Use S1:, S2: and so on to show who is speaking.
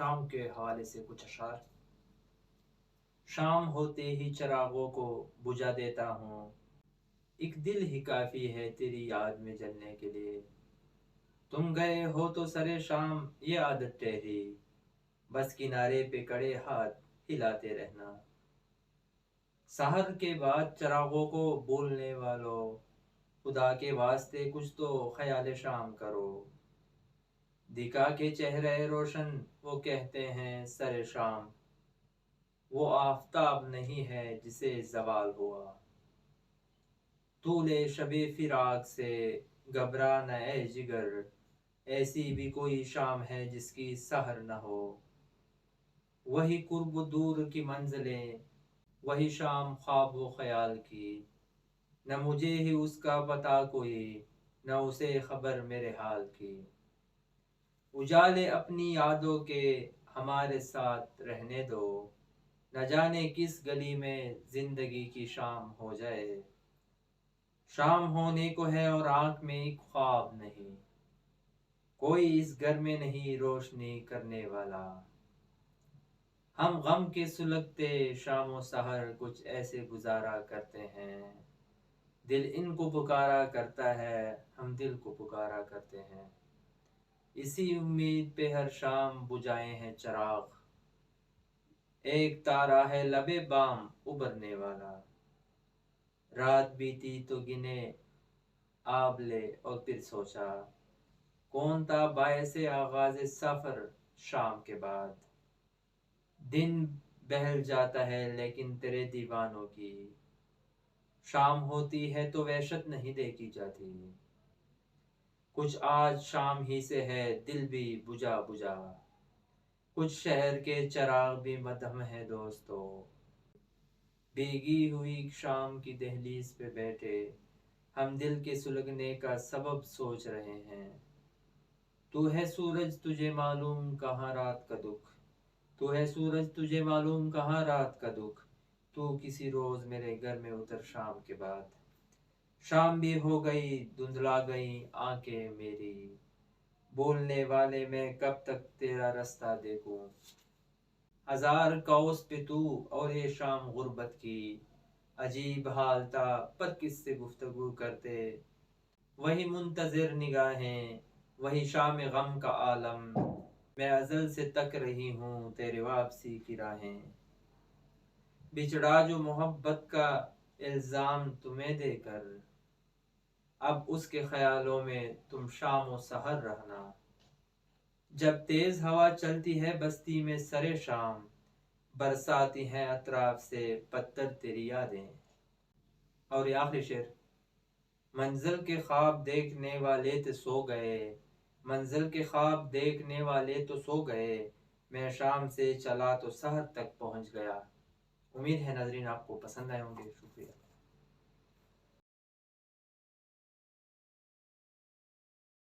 S1: شام کے حوالے سے کچھ اشعار۔ شام ہوتے ہی چراغوں کو بجھا دیتا ہوں، ایک دل ہی کافی ہے تیری یاد میں جلنے کے لیے۔ تم گئے ہو تو سرے شام یہ عادت ٹھہری، بس کنارے پہ کڑے ہاتھ ہلاتے رہنا۔ سحر کے بعد چراغوں کو بولنے والوں، خدا کے واسطے کچھ تو خیال شام کرو۔ دکھا کے چہرہ روشن وہ کہتے ہیں سر شام، وہ آفتاب نہیں ہے جسے زوال ہوا۔ طول شب فراق سے گھبرا نہ اے جگر، ایسی بھی کوئی شام ہے جس کی سحر نہ ہو۔ وہی قرب و دور کی منزلیں، وہی شام خواب و خیال کی، نہ مجھے ہی اس کا پتہ کوئی، نہ اسے خبر میرے حال کی۔ اجالے اپنی یادوں کے ہمارے ساتھ رہنے دو، نہ جانے کس گلی میں زندگی کی شام ہو جائے۔ شام ہونے کو ہے اور آنکھ میں ایک خواب نہیں، کوئی اس گھر میں نہیں روشنی کرنے والا۔ ہم غم کے سلگتے شام و سحر کچھ ایسے گزارا کرتے ہیں، دل ان کو پکارا کرتا ہے، ہم دل کو پکارا کرتے ہیں۔ اسی امید پہ ہر شام بجھائے ہیں چراغ، ایک تارا ہے لبے بام ابھرنے والا۔ رات بیتی تو گنے آب لے اور پھر سوچا، کون تھا باعث آغاز سفر شام کے بعد۔ دن بہل جاتا ہے لیکن تیرے دیوانوں کی، شام ہوتی ہے تو وحشت نہیں دیکھی جاتی۔ کچھ آج شام ہی سے ہے دل بھی بجھا بجھا، کچھ شہر کے چراغ بھی مدھم ہے دوستو۔ بھیگی ہوئی شام کی دہلیز پہ بیٹھے ہم دل کے سلگنے کا سبب سوچ رہے ہیں۔ تو ہے سورج تجھے معلوم کہاں رات کا دکھ، تو ہے سورج تجھے معلوم کہاں رات کا دکھ، تو کسی روز میرے گھر میں اتر شام کے بعد۔ شام بھی ہو گئی دھندلا گئی آنکھیں میری، بولنے والے میں کب تک تیرا رستہ دیکھوں۔ ہزار کوس پہ تو اور یہ شام غربت کی، عجیب حال تھا پر کس سے گفتگو کرتے۔ وہی منتظر نگاہیں، وہی شام غم کا عالم، میں ازل سے تک رہی ہوں تیرے واپسی کی راہیں۔ بچھڑا جو محبت کا الزام تمہیں دے کر، اب اس کے خیالوں میں تم شام و سحر رہنا۔ جب تیز ہوا چلتی ہے بستی میں سرے شام، برساتی ہیں اطراف سے پتھر تیری یادیں۔ اور یہ آخری شعر، منزل کے خواب دیکھنے والے تو سو گئے، منزل کے خواب دیکھنے والے تو سو گئے، میں شام سے چلا تو سحر تک پہنچ گیا۔ امید ہے ناظرین آپ کو پسند آئے ہوں گے۔ شکریہ۔